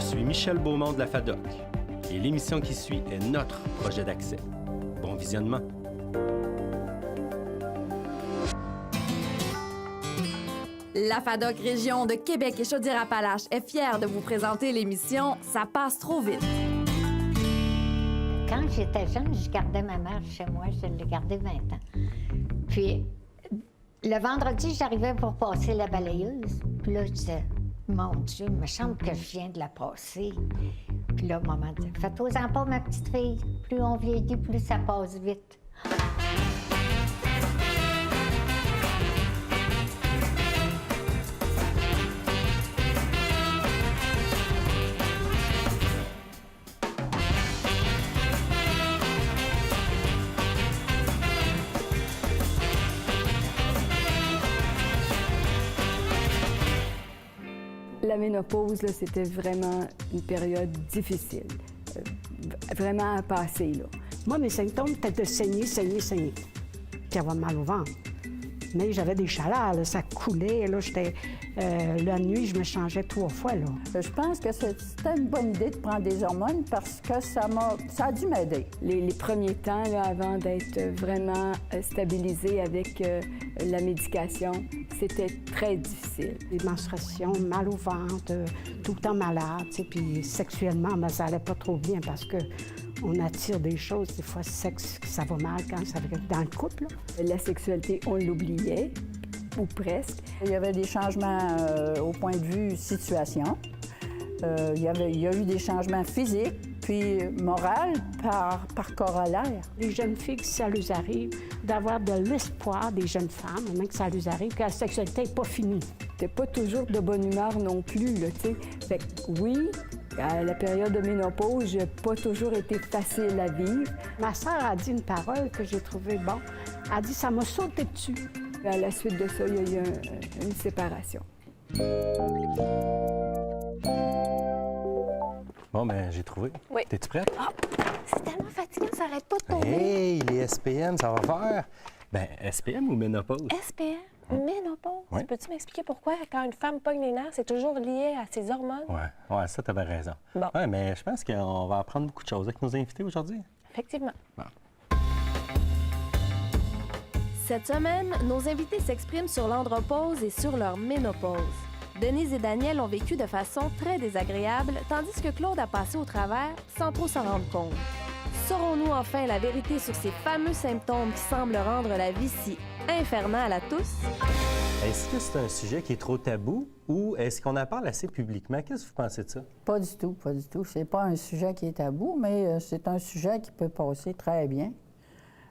suis Michel Beaumont de la FADOC et l'émission qui suit est notre projet d'accès. Bon visionnement. La FADOC Région de Québec et Chaudière-Appalaches est fière de vous présenter l'émission Ça passe trop vite. Quand j'étais jeune, je gardais ma mère chez moi. Je l'ai gardée 20 ans. Puis, le vendredi, j'arrivais pour passer la balayeuse. Puis là, je disais, mon Dieu, il me semble que je viens de la passer. Puis là, maman disait, fais-toi-en pas, ma petite fille. Plus on vieillit, plus ça passe vite. La ménopause, là, c'était vraiment une période difficile, vraiment à passer, là. Moi, mes symptômes étaient de saigner, puis avoir mal au ventre. Mais j'avais des chaleurs, là, ça coulait, là, la nuit, je me changeais 3 fois, là. Je pense que c'était une bonne idée de prendre des hormones parce que ça a dû m'aider. Les premiers temps, là, avant d'être vraiment stabilisée avec la médication, c'était très difficile. Les menstruations, mal au ventre, tout le temps malade, tu sais, puis sexuellement, ben, ça allait pas trop bien parce que on attire des choses, des fois, sexe, ça va mal quand ça va dans le couple, là. La sexualité, on l'oubliait, ou presque. Il y avait des changements au point de vue situation. Il y a eu des changements physiques, puis moraux par corollaire. Les jeunes filles, si ça leur arrive, d'avoir de l'espoir des jeunes femmes, même que ça leur arrive, que la sexualité n'est pas finie. T'es pas toujours de bonne humeur non plus, là, tu sais. Fait que oui, à la période de ménopause, j'ai pas toujours été facile à vivre. Ma sœur a dit une parole que j'ai trouvée bon. Elle a dit « ça m'a sauté dessus ». À la suite de ça, il y a eu une séparation. Bon, ben j'ai trouvé. Oui. T'es-tu prête? Ah, c'est tellement fatigant, ça arrête pas de tourner. Hey, les SPM, ça va faire? Ben, SPM ou ménopause? SPM, ménopause. Oui. Peux-tu m'expliquer pourquoi, quand une femme pogne les nerfs, c'est toujours lié à ses hormones? Ouais, ça, t'avais raison. Bon. Ouais, mais je pense qu'on va apprendre beaucoup de choses avec nos invités aujourd'hui. Effectivement. Bon. Cette semaine, nos invités s'expriment sur l'andropause et sur leur ménopause. Denise et Daniel ont vécu de façon très désagréable, tandis que Claude a passé au travers sans trop s'en rendre compte. Saurons-nous enfin la vérité sur ces fameux symptômes qui semblent rendre la vie si infernale à tous? Est-ce que c'est un sujet qui est trop tabou ou est-ce qu'on en parle assez publiquement? Qu'est-ce que vous pensez de ça? Pas du tout, pas du tout. C'est pas un sujet qui est tabou, mais c'est un sujet qui peut passer très bien.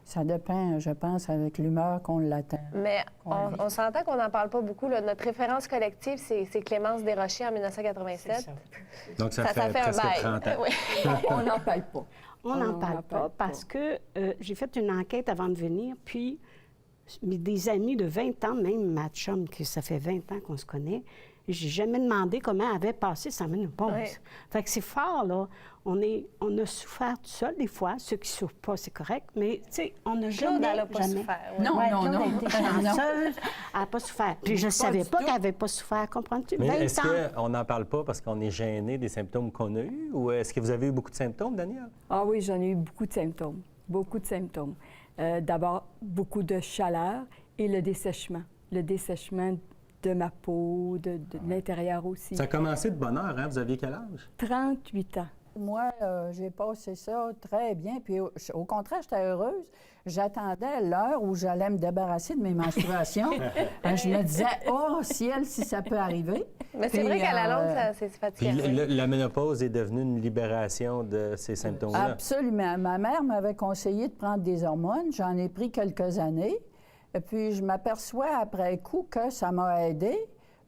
Ça dépend, je pense, avec l'humeur qu'on l'atteint. Mais on s'entend qu'on n'en parle pas beaucoup, là. Notre référence collective, c'est Clémence Desrochers en 1987. Donc, ça fait presque un bail. 30 ans. Oui. On n'en parle pas. On n'en parle pas parce que j'ai fait une enquête avant de venir, puis des amis de 20 ans, même ma chum, que ça fait 20 ans qu'on se connaît, j'ai jamais demandé comment elle avait passé sa ménopause. Oui. Fait que c'est fort, là. On a souffert tout seul, des fois. Ceux qui ne souffrent pas, c'est correct, mais, tu sais, on n'a jamais... Claude, elle n'a pas souffert. Oui. Non, non, Claude non. a été chanceuse, elle n'a pas souffert. Puis je ne savais pas qu'elle n'avait pas souffert, comprends-tu? Mais 20 est-ce ans. qu'on n'en parle pas parce qu'on est gêné des symptômes qu'on a eus ou est-ce que vous avez eu beaucoup de symptômes, Daniel? Ah oui, j'en ai eu beaucoup de symptômes. Beaucoup de symptômes. D'abord, beaucoup de chaleur et le dessèchement. Le dessèchement de ma peau, de l'intérieur aussi. Ça a commencé de bonne heure, hein? Vous aviez quel âge? 38 ans. Moi, j'ai passé ça très bien. Puis au contraire, j'étais heureuse. J'attendais l'heure où j'allais me débarrasser de mes menstruations. Je me disais, oh, ciel, si ça peut arriver. Mais c'est Puis, vrai qu'à la longue, c'est Puis fatigant. la ménopause est devenue une libération de ces symptômes-là. Absolument. Ma mère m'avait conseillé de prendre des hormones. J'en ai pris quelques années. Et puis, je m'aperçois après coup que ça m'a aidée.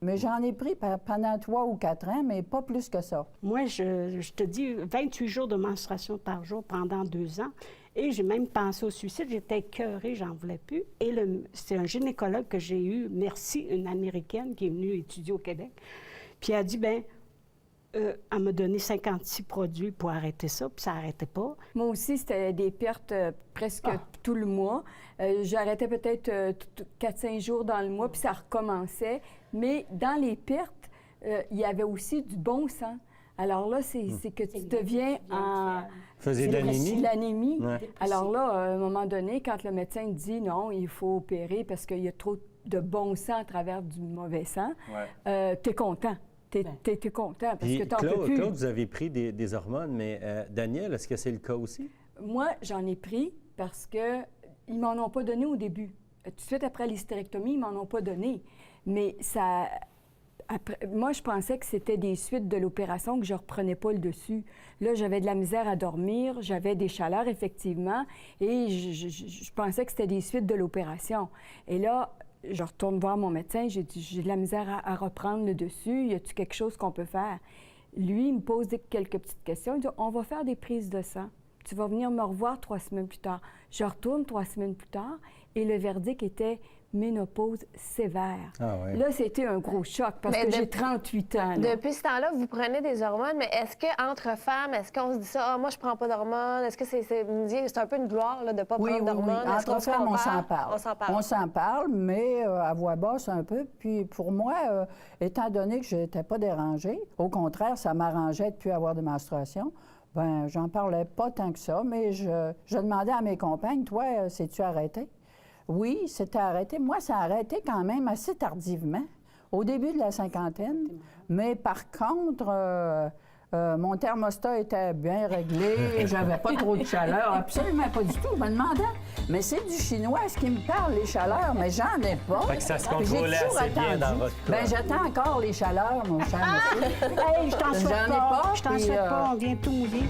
Mais j'en ai pris pendant 3 ou 4 ans, mais pas plus que ça. Moi, je te dis, 28 jours de menstruation par jour pendant 2 ans. Et j'ai même pensé au suicide. J'étais écœurée, j'en voulais plus. Et c'est un gynécologue que j'ai eu, merci, une Américaine qui est venue étudier au Québec. Puis elle a dit, elle m'a donné 56 produits pour arrêter ça, puis ça n'arrêtait pas. Moi aussi, c'était des pertes presque tout le mois. J'arrêtais peut-être 4-5 jours dans le mois, puis ça recommençait. Mais dans les pertes, il y avait aussi du bon sang. Alors là, c'est que tu deviens en... Faisiez de l'anémie? L'anémie. Ouais. Alors là, à un moment donné, quand le médecin dit non, il faut opérer parce qu'il y a trop de bon sang à travers du mauvais sang, t'es content. T'es content parce Puis que t'en peux Claude, plus. Claude, vous avez pris des hormones, mais Daniel, est-ce que c'est le cas aussi? Moi, j'en ai pris parce que ils m'en ont pas donné au début. Tout de suite après l'hystérectomie, ils m'en ont pas donné. Mais ça... Après, moi, je pensais que c'était des suites de l'opération, que je ne reprenais pas le dessus. Là, j'avais de la misère à dormir, j'avais des chaleurs, effectivement, et je pensais que c'était des suites de l'opération. Et là, je retourne voir mon médecin, j'ai dit, j'ai de la misère à reprendre le dessus, y a-t-il quelque chose qu'on peut faire? Lui, il me pose quelques petites questions, il dit, on va faire des prises de sang. Tu vas venir me revoir 3 semaines plus tard. Je retourne 3 semaines plus tard, et le verdict était ménopause sévère. Ah ouais. Là, c'était un gros choc parce que j'ai 38 ans. Là. Depuis ce temps-là, vous prenez des hormones, mais est-ce qu'entre femmes, est-ce qu'on se dit ça, ah, moi, je prends pas d'hormones? Est-ce que c'est un peu une gloire là, de ne pas prendre d'hormones? Oui. Est-ce qu'on Entre se femmes, on compare? s'en parle. On s'en parle. On s'en parle, mais à voix basse un peu. Puis pour moi, étant donné que je n'étais pas dérangée, au contraire, ça m'arrangeait de ne plus avoir de menstruation. Bien, j'en parlais pas tant que ça, mais je demandais à mes compagnes, toi, sais-tu arrêté? Oui, c'était arrêté. Moi, ça a arrêté quand même assez tardivement, au début de la cinquantaine. Mais par contre, mon thermostat était bien réglé, j'avais pas trop de chaleur, absolument pas du tout. Je me demandais, mais c'est du chinois, ce qui me parle, les chaleurs, mais j'en ai pas. Fait que ça se J'ai contrôlait toujours assez bien attendu. dans votre cas. Bien, j'attends encore les chaleurs, mon cher monsieur. Hey, je t'en souhaite J'en ai pas. pas, Je t'en puis, souhaite pas, on vient tout mouiller.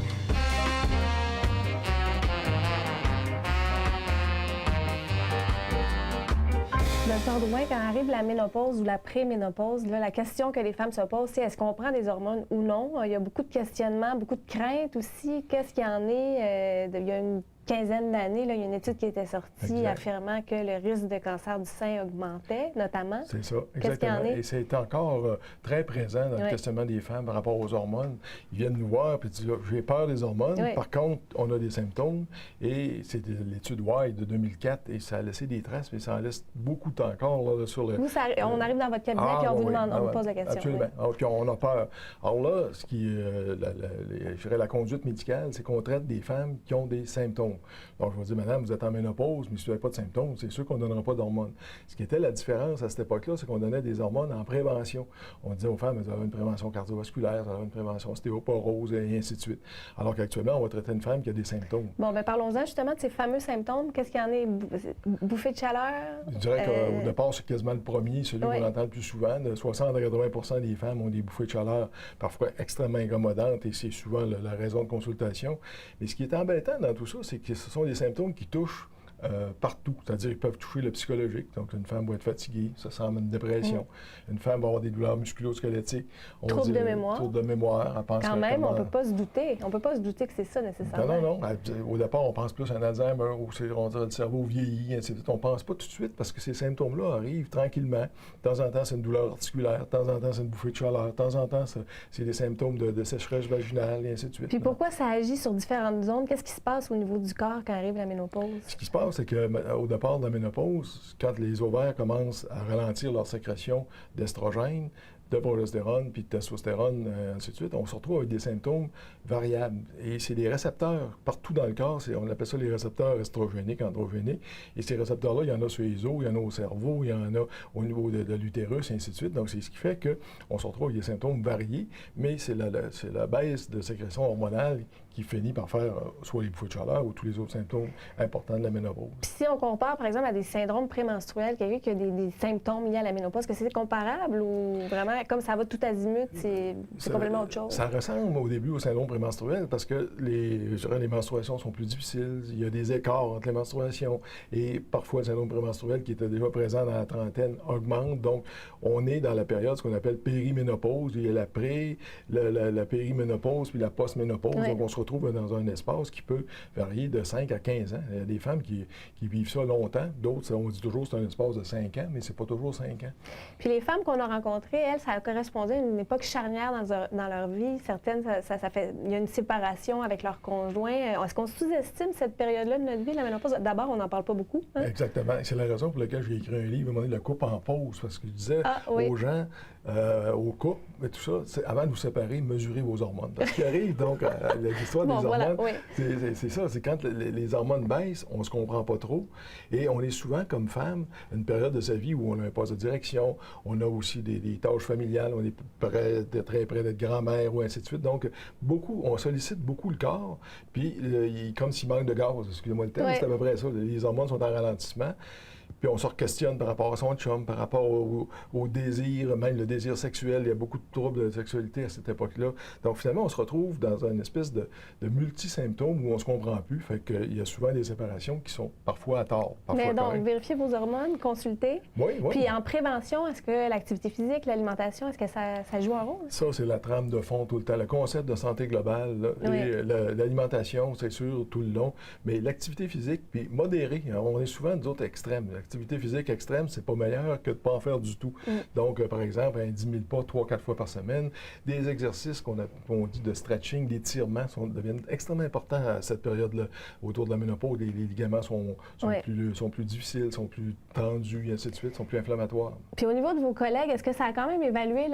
Docteur Drouin, quand arrive la ménopause ou la préménopause, là, la question que les femmes se posent, c'est est-ce qu'on prend des hormones ou non? Il y a beaucoup de questionnements, beaucoup de craintes aussi. Qu'est-ce qu'il y en est? Il y a une quinzaine d'années, là, il y a une étude qui était sortie Exact. affirmant que le risque de cancer du sein augmentait, notamment. C'est ça, Qu'est-ce qu'il y en exactement. est? Et c'est encore très présent dans le Oui. questionnement des femmes par rapport aux hormones. Ils viennent nous voir et disent, j'ai peur des hormones. Oui. Par contre, on a des symptômes. Et c'est l'étude White de 2004 et ça a laissé des traces, mais ça en laisse beaucoup encore là, sur le... Vous, on arrive dans votre cabinet et on vous demande, on vous pose la question. Absolument. oui. Ah, puis on a peur. Alors là, ce qui, je dirais la conduite médicale, c'est qu'on traite des femmes qui ont des symptômes. Donc, je vais dire, madame, vous êtes en ménopause, mais si vous n'avez pas de symptômes, c'est sûr qu'on ne donnera pas d'hormones. Ce qui était la différence à cette époque-là, c'est qu'on donnait des hormones en prévention. On disait aux femmes, vous avez une prévention cardiovasculaire, vous avez une prévention ostéoporose, et ainsi de suite. Alors qu'actuellement, on va traiter une femme qui a des symptômes. Bon, bien, parlons-en justement de ces fameux symptômes. Qu'est-ce qu'il y en est? Bouffée de chaleur? Je dirais qu'au départ, c'est quasiment le premier, celui Oui. qu'on entend le plus souvent. De 60 à 80 des femmes ont des bouffées de chaleur, parfois extrêmement incommodantes, et c'est souvent la raison de consultation. Mais ce qui est embêtant dans tout ça, c'est que ce sont des symptômes qui touchent partout. C'est-à-dire qu'ils peuvent toucher le psychologique. Donc, une femme va être fatiguée, ça semble une dépression. Une femme va avoir des douleurs musculo-squelettiques. Trouble de mémoire. Trouble de mémoire. Elle pense Quand même, comment- on ne peut pas se douter. On ne peut pas se douter que c'est ça nécessairement. Non. Au départ, on pense plus à un Alzheimer ou on dirait le cerveau vieillit, ainsi de suite. On ne pense pas tout de suite parce que ces symptômes-là arrivent tranquillement. De temps en temps, c'est une douleur articulaire. De temps en temps, c'est une bouffée de chaleur. De temps en temps, c'est des symptômes de sécheresse vaginale, et ainsi de suite. Puis pourquoi ça agit sur différentes zones? Qu'est-ce qui se passe au niveau du corps quand arrive la ménopause? Ce qui se passe, c'est qu'au départ de la ménopause, quand les ovaires commencent à ralentir leur sécrétion d'estrogène, de progestérone puis de testostérone, ainsi de suite, on se retrouve avec des symptômes variables. Et c'est des récepteurs partout dans le corps, on appelle ça les récepteurs estrogéniques, androgéniques. Et ces récepteurs-là, il y en a sur les os, il y en a au cerveau, il y en a au niveau de l'utérus, et ainsi de suite. Donc, c'est ce qui fait qu'on se retrouve avec des symptômes variés, mais c'est la baisse de sécrétion hormonale qui finit par faire soit les bouffées de chaleur ou tous les autres symptômes importants de la ménopause. Puis si on compare, par exemple, à des syndromes prémenstruels, quelqu'un qui a des symptômes liés à la ménopause, est-ce que c'est comparable ou vraiment, comme ça va tout azimut, c'est complètement autre chose? Ça ressemble au début au syndrome prémenstruel parce que les menstruations sont plus difficiles, il y a des écarts entre les menstruations et parfois le syndrome prémenstruel qui était déjà présent dans la trentaine augmente. Donc, on est dans la période, ce qu'on appelle périménopause. Il y a la périménopause puis la postménopause. Oui. Donc, on se retrouve dans un espace qui peut varier de 5 à 15 ans. Il y a des femmes qui vivent ça longtemps. D'autres, on dit toujours que c'est un espace de 5 ans, mais c'est pas toujours 5 ans. Puis les femmes qu'on a rencontrées, elles, ça correspondait à une époque charnière dans leur vie. Certaines, ça fait... Il y a une séparation avec leur conjoint. Est-ce qu'on sous-estime cette période-là de notre vie, la ménopause? D'abord, on n'en parle pas beaucoup. Hein? Exactement. C'est la raison pour laquelle j'ai écrit un livre, à un moment donné, Le couple en pause, parce que je disais aux gens, aux couples, mais tout ça, avant de vous séparer, mesurez vos hormones. Parce qu'il arrive, donc, à l'histoire des hormones, c'est ça, c'est quand les hormones baissent, on ne se comprend pas trop, et on est souvent, comme femme, une période de sa vie où on a un poste de direction, on a aussi des tâches familiales, on est très près d'être grand-mère, ou ainsi de suite. Donc, on sollicite beaucoup le corps, puis comme s'il manque de gaz, excusez-moi le terme, c'est à peu près ça, les hormones sont en ralentissement. Puis on se questionne par rapport à son chum, par rapport au désir, même le désir sexuel. Il y a beaucoup de troubles de sexualité à cette époque-là. Donc finalement, on se retrouve dans une espèce de multi-symptômes où on ne se comprend plus. Fait qu'il y a souvent des séparations qui sont parfois à tort. Mais donc, vérifiez vos hormones, consultez. Oui. Puis en prévention, est-ce que l'activité physique, l'alimentation, est-ce que ça joue un rôle? Ça, c'est la trame de fond tout le temps. Le concept de santé globale, là, et l'alimentation, c'est sûr, tout le long. Mais l'activité physique, puis modérée. On est souvent d'autres extrêmes. L'activité physique extrême, c'est pas meilleur que de ne pas en faire du tout. Donc, par exemple, 10 000 pas 3-4 fois par semaine, des exercices qu'on dit de stretching, d'étirement, deviennent extrêmement importants à cette période-là. Autour de la ménopause, les ligaments sont plus difficiles, sont plus tendus, et ainsi de suite, sont plus inflammatoires. Puis au niveau de vos collègues, est-ce que ça a quand même évolué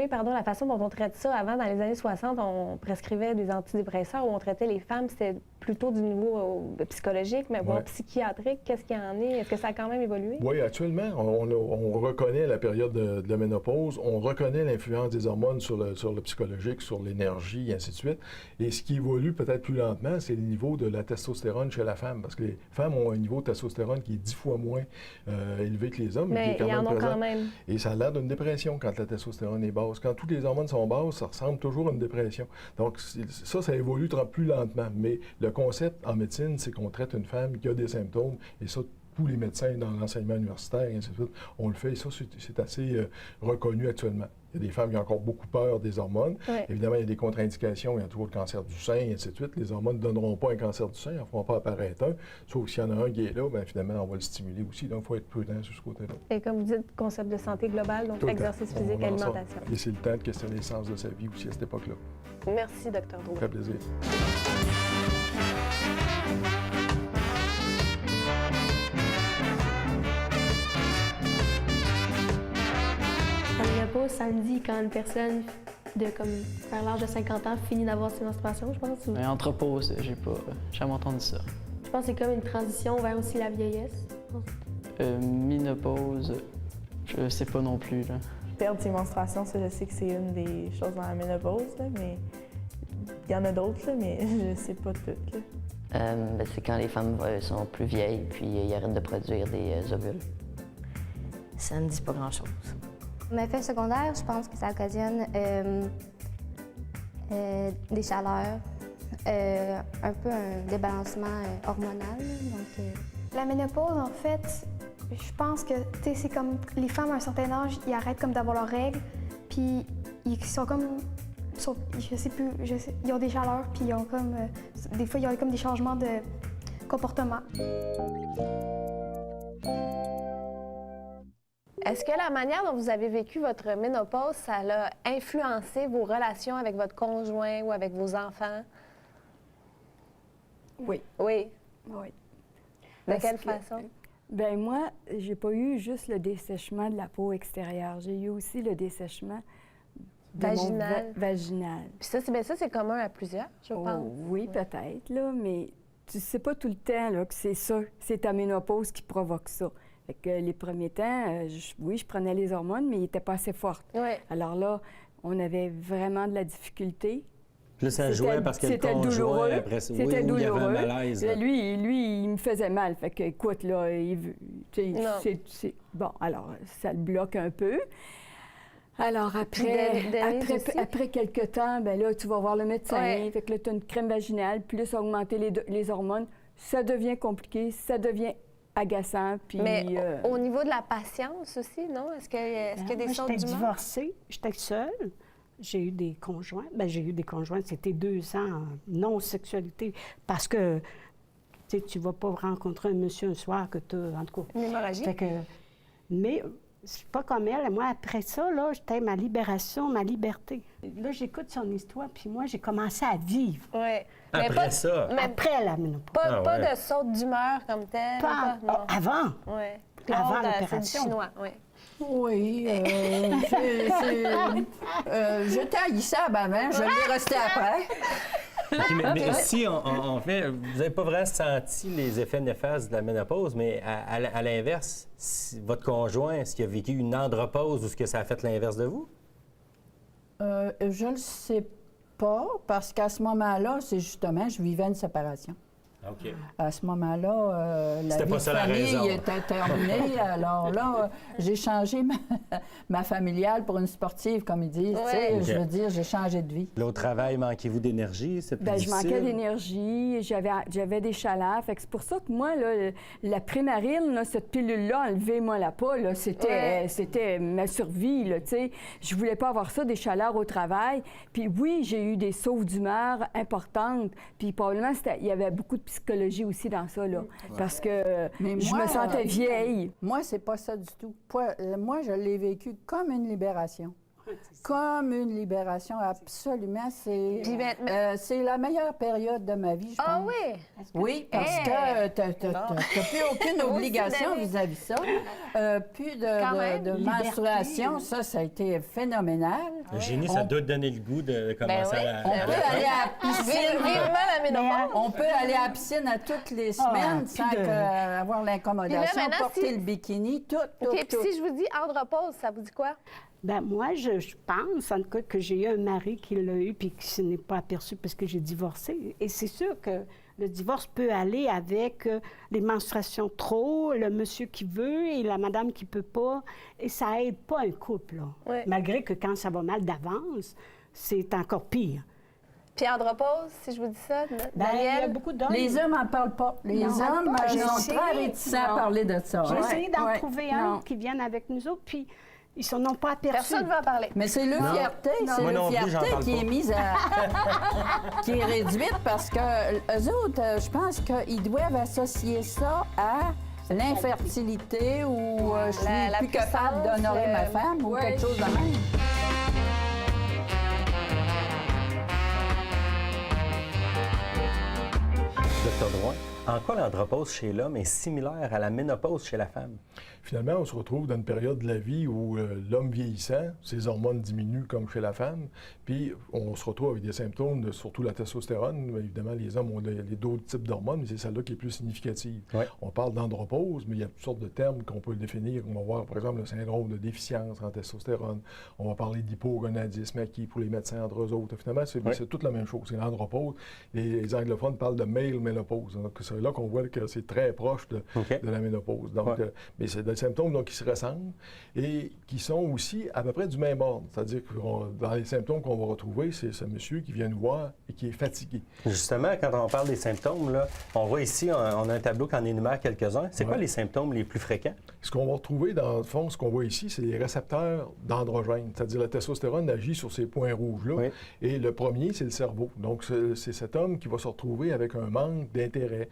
la façon dont on traite ça? Avant, dans les années 60, on prescrivait des antidépresseurs où on traitait les femmes, c'était plutôt du niveau psychologique, mais voire psychiatrique. Qu'est-ce qu'il y en est? Est-ce que ça a quand même évolué? Oui, actuellement, on reconnaît la période de la ménopause, on reconnaît l'influence des hormones sur le psychologique, sur l'énergie, et ainsi de suite. Et ce qui évolue peut-être plus lentement, c'est le niveau de la testostérone chez la femme, parce que les femmes ont un niveau de testostérone qui est 10 fois moins élevé que les hommes. Mais il y en a quand même. Et ça a l'air d'une dépression quand la testostérone est basse. Quand toutes les hormones sont basses, ça ressemble toujours à une dépression. Donc ça évolue plus lentement. Mais le concept en médecine, c'est qu'on traite une femme qui a des symptômes, et ça, tous les médecins dans l'enseignement universitaire, et ainsi de suite, on le fait, et ça, c'est assez reconnu actuellement. Il y a des femmes qui ont encore beaucoup peur des hormones. Évidemment, il y a des contre-indications, il y a toujours le cancer du sein, et ainsi de suite. Les hormones ne donneront pas un cancer du sein, elles ne feront pas apparaître un. Sauf s'il y en a un qui est là, bien, finalement, on va le stimuler aussi. Donc, il faut être prudent sur ce côté-là. Et comme vous dites, concept de santé globale, donc exercice physique, alimentation. Et c'est le temps de questionner le sens de sa vie aussi à cette époque-là. Merci, Dr. Drouin. Ça fait plaisir. Samedi, quand une personne vers l'âge de 50 ans finit d'avoir ses menstruations, je pense. Entrepause, j'ai jamais entendu ça. Je pense que c'est comme une transition vers aussi la vieillesse. Ménopause, je sais pas non plus. Là. Perdre ses menstruations, ça, je sais que c'est une des choses dans la ménopause, là, mais il y en a d'autres, là, mais je sais pas toutes. C'est quand les femmes sont plus vieilles, puis ils arrêtent de produire des ovules. Ça ne dit pas grand-chose. L'effet secondaire, je pense que ça occasionne des chaleurs, un peu un débalancement hormonal. La ménopause, en fait, je pense que c'est comme les femmes à un certain âge, ils arrêtent comme d'avoir leurs règles, puis ils sont comme, je sais plus, ils ont des chaleurs, puis ils ont comme, des fois, ils ont comme des changements de comportement. Est-ce que la manière dont vous avez vécu votre ménopause, ça a influencé vos relations avec votre conjoint ou avec vos enfants? Oui. Oui? Oui. De quelle façon? Bien, moi, j'ai pas eu juste le dessèchement de la peau extérieure. J'ai eu aussi le dessèchement vaginal. Vaginal. Puis ça, c'est commun à plusieurs, je pense. Oui, peut-être, là, mais tu sais pas tout le temps là, que c'est ça, c'est ta ménopause qui provoque ça. Fait que les premiers temps, je prenais les hormones, mais ils n'étaient pas assez fortes. Oui. Alors là, on avait vraiment de la difficulté. Là, ça jouait parce que le conjoint, après ça, c'était douloureux. Il y avait un malaise. Lui, il me faisait mal. Fait que, écoute, là, bon, alors, ça le bloque un peu. Alors, après quelques temps, ben là, tu vas voir le médecin. Ouais. Fait que là, tu as une crème vaginale, plus augmenter les hormones. Ça devient compliqué, ça devient agaçant. Puis, mais au niveau de la patience aussi, non? Est-ce qu'il y a des sortes d'humeur? J'étais divorcée, j'étais seule. J'ai eu des conjoints. Bien, j'ai eu des conjoints, c'était 2 ans non-sexualité. Parce que, tu sais, tu ne vas pas rencontrer un monsieur un soir que tu as, en tout cas. Une hémorragie. Mais c'est pas comme elle. Moi, après ça, là, j'étais ma libération, ma liberté. Là, j'écoute son histoire, puis moi, j'ai commencé à vivre. Oui. Après ça? Après la ménopause. Pas de saute d'humeur comme telle. Non. Avant. Oui. Avant C'est l'opération. du chinois, oui. Oui, j'étais haïssée à ma main, je l'ai resté après. Mais si on fait... Vous n'avez pas vraiment senti les effets néfastes de la ménopause, mais à l'inverse, si votre conjoint, est-ce qu'il a vécu une andropause ou est-ce que ça a fait l'inverse de vous? Je le sais pas, parce qu'à ce moment-là, c'est justement, je vivais une séparation. OK. À ce moment-là, la C'était vie pas de ça la famille raison. était terminée. Alors là, j'ai changé ma familiale pour une sportive, comme ils disent. Tu sais, je veux dire, j'ai changé de vie. Là, au travail, manquez-vous d'énergie? C'est plus difficile? Je manquais d'énergie, j'avais des chaleurs. Fait que c'est pour ça que moi, là, la Prémarine, là, cette pilule-là, enlevez-moi la pas, là, c'était ma survie, là, tu sais. Je voulais pas avoir ça, des chaleurs au travail. Puis oui, j'ai eu des sauves d'humeur importantes. Puis probablement, il y avait beaucoup de psychologie aussi dans ça, là. Parce que je me sentais vieille. Moi, c'est pas ça du tout. Moi, je l'ai vécu comme une libération. Comme une libération, absolument. C'est la meilleure période de ma vie, je pense. Ah oui? Oui, parce que tu n'as plus aucune obligation vis-à-vis de ça. Plus de menstruation, ça a été phénoménal. Génie, ça doit te donner le goût de commencer à... On peut aller à la piscine. Vivement la ménopause. On peut aller à la piscine à toutes les semaines sans avoir l'incommodation, Puis là, porter le bikini, tout. Puis si je vous dis andropause, ça vous dit quoi? Ben moi, je pense, en tout cas, que j'ai eu un mari qui l'a eu puis qui ne s'en est pas aperçu parce que j'ai divorcé. Et c'est sûr que le divorce peut aller avec les menstruations trop, le monsieur qui veut et la madame qui peut pas. Et ça aide pas un couple, là. Ouais. Malgré que quand ça va mal d'avance, c'est encore pire. Puis andropause, si je vous dis ça, Ben, il y a beaucoup d'hommes. Les hommes n'en parlent pas. Les hommes sont très réticents à parler de ça. J'ai essayé d'en trouver un qui vienne avec nous autres, puis ils s'en ont pas aperçus. Personne ne veut en parler. Mais c'est le fierté, c'est le fierté qui est mise qui est réduite parce que eux autres, je pense qu'ils doivent associer ça à l'infertilité ou je suis plus capable d'honorer ma femme ou quelque chose de même. Dr. Drouin, en quoi l'andropause chez l'homme est similaire à la ménopause chez la femme? Finalement, on se retrouve dans une période de la vie où l'homme vieillissant, ses hormones diminuent comme chez la femme, puis on se retrouve avec des symptômes, surtout la testostérone. Évidemment, les hommes ont d'autres types d'hormones, mais c'est celle-là qui est plus significative. Ouais. On parle d'andropause, mais il y a toutes sortes de termes qu'on peut définir. On va voir, par exemple, le syndrome de déficience en testostérone. On va parler d'hypogonadisme acquis pour les médecins entre eux autres. Finalement, c'est toute la même chose. C'est l'andropause. Les anglophones parlent de male ménopause. Donc, c'est là qu'on voit que c'est très proche de la ménopause. Donc, mais c'est des symptômes donc, qui se ressemblent et qui sont aussi à peu près du même ordre. C'est-à-dire que dans les symptômes qu'on va retrouver, c'est ce monsieur qui vient nous voir et qui est fatigué. Justement, quand on parle des symptômes, là, on voit ici, on a un tableau qui en énumère quelques-uns. C'est quoi les symptômes les plus fréquents? Ce qu'on va retrouver, dans le fond, ce qu'on voit ici, c'est les récepteurs d'androgène. C'est-à-dire la testostérone agit sur ces points rouges-là. Oui. Et le premier, c'est le cerveau. Donc, c'est cet homme qui va se retrouver avec un manque d'intérêt,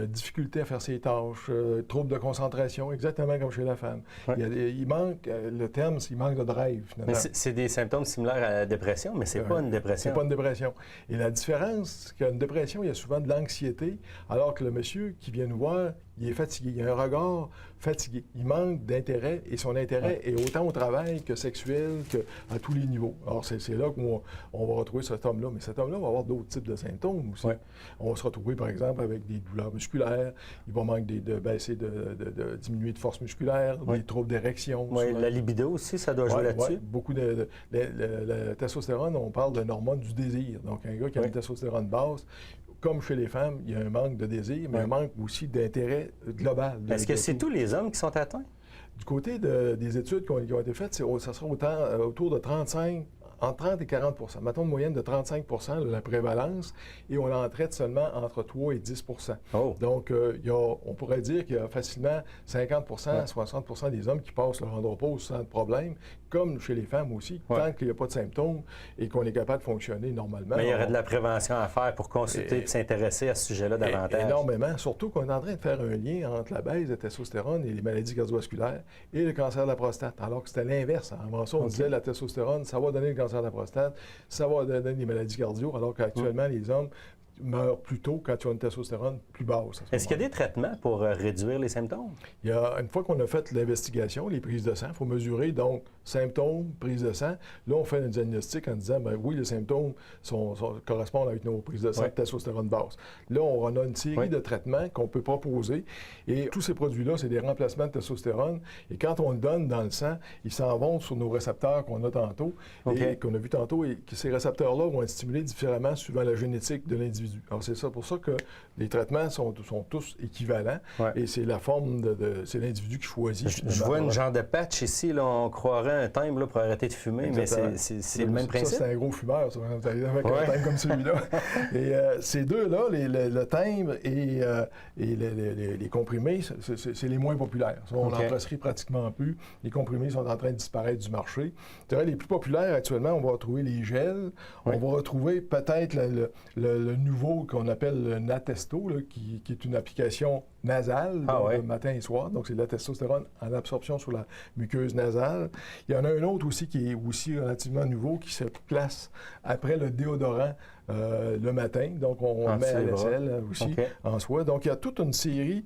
difficulté à faire ses tâches, trouble de concentration, exactement comme chez la femme. Ouais. Il manque, le terme, il manque de drive, finalement. Mais c'est des symptômes similaires à la dépression, mais c'est pas une dépression. C'est pas une dépression. Et la différence, c'est qu'une dépression, il y a souvent de l'anxiété, alors que le monsieur qui vient nous voir, il est fatigué. Il a un regard fatigué. Il manque d'intérêt et son intérêt est autant au travail que sexuel, qu'à tous les niveaux. Alors, c'est là qu'on va retrouver cet homme-là. Mais cet homme-là va avoir d'autres types de symptômes aussi. Ouais. On va se retrouver, par exemple, avec des douleurs musculaires. Il va manquer de baisser, de diminuer de force musculaire, des troubles d'érection. Oui, la libido aussi, ça doit jouer là-dessus. Beaucoup la testostérone, on parle d'une hormone du désir. Donc, un gars qui a une testostérone basse, comme chez les femmes, il y a un manque de désir, mais un manque aussi d'intérêt global. Est-ce que c'est tous les hommes qui sont atteints? Du côté des études qui ont été faites, ça sera autour de 35 entre 30 et 40 mettons une moyenne de 35 la prévalence, et on en traite seulement entre 3 et 10 Donc, on pourrait dire qu'il y a facilement 50 60 des hommes qui passent leur andropause sans problème, comme chez les femmes aussi, tant qu'il n'y a pas de symptômes et qu'on est capable de fonctionner normalement. Mais il y aurait de la prévention à faire pour consulter et s'intéresser à ce sujet-là davantage. Énormément, surtout qu'on est en train de faire un lien entre la baisse de testostérone et les maladies cardiovasculaires et le cancer de la prostate, alors que c'était l'inverse. Avant ça, on disait la testostérone, ça va donner le cancer de la prostate, ça va donner des maladies cardio, alors qu'actuellement, les hommes meurent plus tôt quand ils ont une testostérone plus basse. Est-ce qu'il y a des traitements pour réduire les symptômes? Il y a, une fois qu'on a fait l'investigation, les prises de sang, il faut mesurer, donc, symptômes, prise de sang. Là, on fait un diagnostic en disant, bien oui, les symptômes correspondent avec nos prises de sang de testostérone basse. Là, on a une série de traitements qu'on peut proposer. Et tous ces produits-là, c'est des remplacements de testostérone. Et quand on le donne dans le sang, ils s'en vont sur nos récepteurs qu'on a tantôt, et qu'on a vu tantôt, et que ces récepteurs-là vont être stimulés différemment suivant la génétique de l'individu. Alors, c'est ça pour ça que les traitements sont tous équivalents. Et c'est la forme c'est l'individu qui choisit. Je vois une genre de patch ici, là, on croirait un timbre là, pour arrêter de fumer, exactement. Mais c'est le même principe. Ça, c'est un gros fumeur, ça, avec un timbre comme celui-là. Et ces deux-là, le timbre et les comprimés, c'est les moins populaires. Ça, on n'en prescrit pratiquement plus. Les comprimés sont en train de disparaître du marché. Les plus populaires actuellement, on va retrouver les gels. On va retrouver peut-être le nouveau qu'on appelle le Natesto, là, qui est une application nasale, matin et soir. Donc, c'est de la testostérone en absorption sur la muqueuse nasale. Il y en a un autre aussi qui est aussi relativement nouveau, qui se place après le déodorant le matin. Donc, on le met à l'aisselle aussi en soi. Donc, il y a toute une série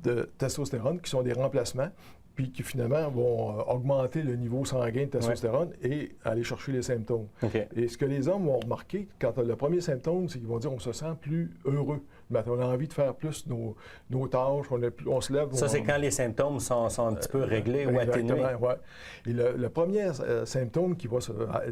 de testostérone qui sont des remplacements, puis qui finalement vont augmenter le niveau sanguin de testostérone et aller chercher les symptômes. Et ce que les hommes vont remarquer, quand le premier symptôme, c'est qu'ils vont dire on se sent plus heureux. On a envie de faire plus nos tâches, on se lève. Ça, c'est quand les symptômes sont un petit peu réglés ou atténués. Et le premier symptôme qui va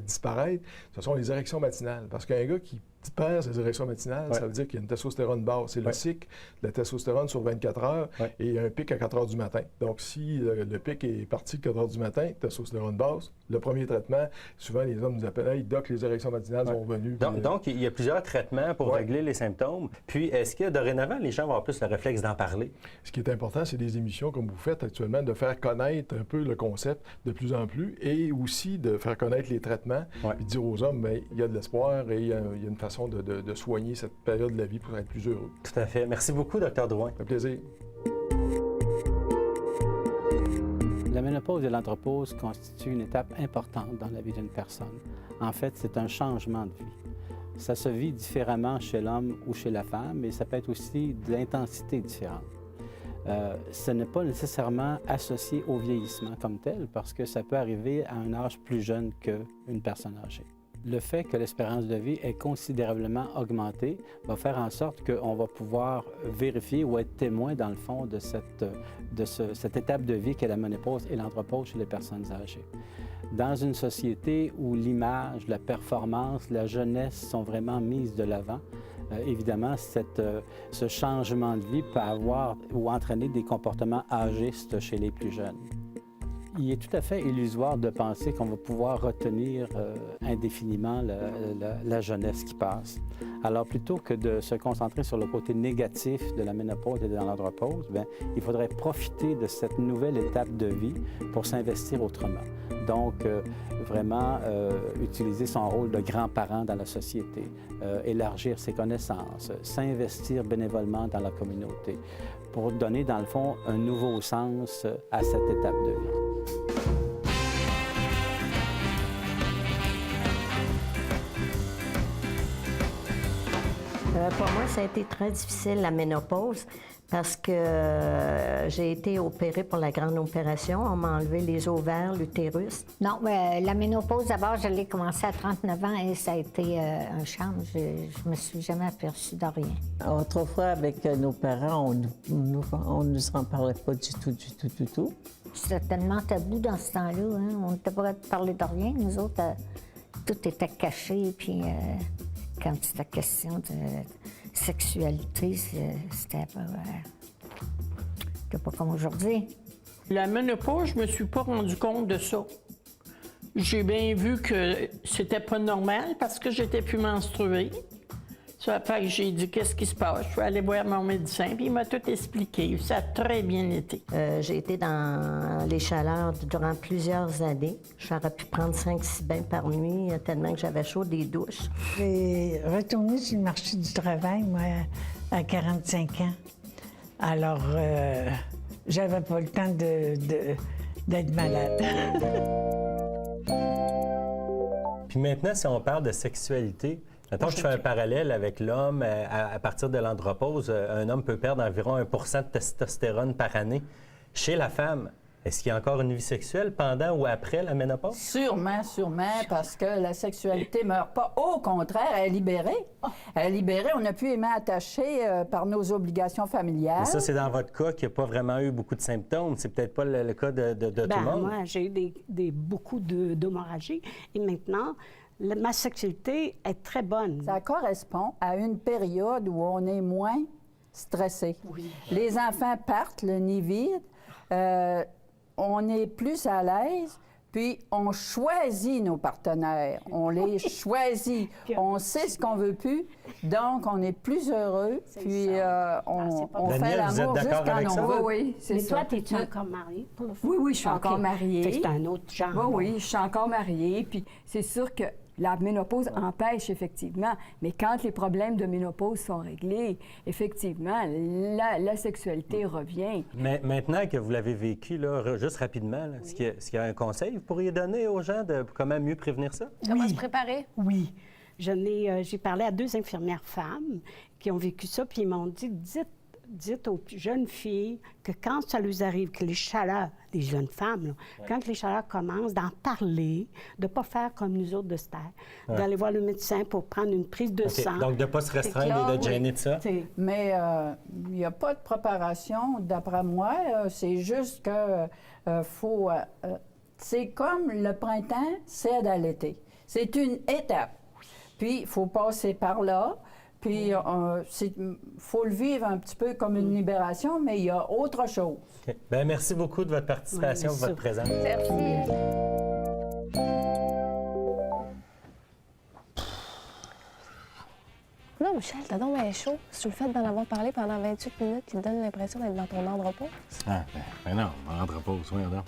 disparaître, ce sont les érections matinales. Parce qu'un gars qui perd ses érections matinales, ça veut dire qu'il y a une testostérone basse. C'est le cycle de la testostérone sur 24 heures et il y a un pic à 4 heures du matin. Donc, si le pic est parti de 4 heures du matin, testostérone basse, le premier traitement, souvent les hommes nous appellent « Hey, doc, les érections matinales sont revenues. » Donc, il y a plusieurs traitements pour régler les symptômes. Puis, est-ce que dorénavant, les gens vont avoir plus le réflexe d'en parler? Ce qui est important, c'est des émissions comme vous faites actuellement, de faire connaître un peu le concept de plus en plus et aussi de faire connaître les traitements et de dire aux hommes, bien, il y a de l'espoir et il y a une façon de soigner cette période de la vie pour être plus heureux. Tout à fait. Merci beaucoup, Dr. Drouin. Ça fait plaisir. La ménopause et l'andropause constituent une étape importante dans la vie d'une personne. En fait, c'est un changement de vie. Ça se vit différemment chez l'homme ou chez la femme, mais ça peut être aussi de l'intensité différente. Ce n'est pas nécessairement associé au vieillissement comme tel, parce que ça peut arriver à un âge plus jeune qu'une personne âgée. Le fait que l'espérance de vie est considérablement augmentée va faire en sorte qu'on va pouvoir vérifier ou être témoin, dans le fond, de cette étape de vie qu'est la ménopause et l'andropause chez les personnes âgées. Dans une société où l'image, la performance, la jeunesse sont vraiment mises de l'avant, évidemment, ce changement de vie peut avoir ou entraîner des comportements âgistes chez les plus jeunes. Il est tout à fait illusoire de penser qu'on va pouvoir retenir indéfiniment la jeunesse qui passe. Alors, plutôt que de se concentrer sur le côté négatif de la ménopause et de l'andropause, il faudrait profiter de cette nouvelle étape de vie pour s'investir autrement. Donc, vraiment utiliser son rôle de grand-parent dans la société, élargir ses connaissances, s'investir bénévolement dans la communauté pour donner, dans le fond, un nouveau sens à cette étape de vie. Pour moi, ça a été très difficile, la ménopause, parce que j'ai été opérée pour la grande opération. On m'a enlevé les ovaires, l'utérus. Non, la ménopause, d'abord, je l'ai commencée à 39 ans et ça a été un charme. Je me suis jamais aperçue de rien. Autrefois, avec nos parents, on ne nous en parlait pas du tout. C'était tellement tabou dans ce temps-là. Hein? On n'était pas capable de parler de rien. Nous autres, tout était caché. Puis quand c'était question de sexualité, c'était pas comme aujourd'hui. La ménopause, je me suis pas rendu compte de ça. J'ai bien vu que c'était pas normal parce que j'étais plus menstruée. Ça fait que j'ai dit, qu'est-ce qui se passe? Je suis allée voir mon médecin, puis il m'a tout expliqué. Ça a très bien été. J'ai été dans les chaleurs durant plusieurs années. J'aurais pu prendre 5-6 bains par nuit, tellement que j'avais chaud des douches. J'ai retourné sur le marché du travail, moi, à 45 ans. Alors, j'avais pas le temps d'être malade. Puis maintenant, si on parle de sexualité, mettons que je fais un parallèle avec l'homme. À partir de l'andropause, un homme peut perdre environ 1 % de testostérone par année. Chez la femme, est-ce qu'il y a encore une vie sexuelle pendant ou après la ménopause? Sûrement, parce que la sexualité ne meurt pas. Au contraire, elle est libérée. Elle est libérée. On n'a plus aimé attaché par nos obligations familiales. Mais ça, c'est dans votre cas qui n'a pas vraiment eu beaucoup de symptômes. C'est peut-être pas le cas de tout le monde. Moi, j'ai eu beaucoup d'hémorragie. Et maintenant, ma sexualité est très bonne. Ça correspond à une période où on est moins stressé. Oui. Les enfants partent, le nid vide. On est plus à l'aise, puis on choisit nos partenaires. On les choisit. On sait ce qu'on veut plus, donc on est plus heureux, puis on fait l'amour juste quand on veut. Oui, c'est Mais ça. toi, es-tu encore mariée? Oui, je suis encore mariée. C'est un autre genre. Oui, je suis encore mariée, puis c'est sûr que la ménopause empêche, effectivement. Mais quand les problèmes de ménopause sont réglés, effectivement, la sexualité revient. Mais maintenant que vous l'avez vécu, là, juste rapidement, là, est-ce qu'il y a un conseil que vous pourriez donner aux gens de comment mieux prévenir ça? Comment se préparer? Oui. J'ai parlé à 2 infirmières femmes qui ont vécu ça, puis ils m'ont dit, dites aux jeunes filles que quand ça leur arrive, que les chaleurs, les jeunes femmes, là, quand les chaleurs commencent, d'en parler, de ne pas faire comme nous autres de se taire, d'aller voir le médecin pour prendre une prise de sang. Donc, de ne pas se restreindre et de gêner de ça? Mais il n'y a pas de préparation, d'après moi. C'est juste que faut... c'est comme le printemps, c'est à l'été. C'est une étape. Puis, il faut passer par là. Puis, il faut le vivre un petit peu comme une libération, mais il y a autre chose. Okay. Bien, merci beaucoup de votre participation, de votre présence. Merci. Non, Michel, t'as donc bien chaud. C'est le fait d'en avoir parlé pendant 28 minutes qui te donne l'impression d'être dans ton andropause. Ah, ben non, andropause, oui, non.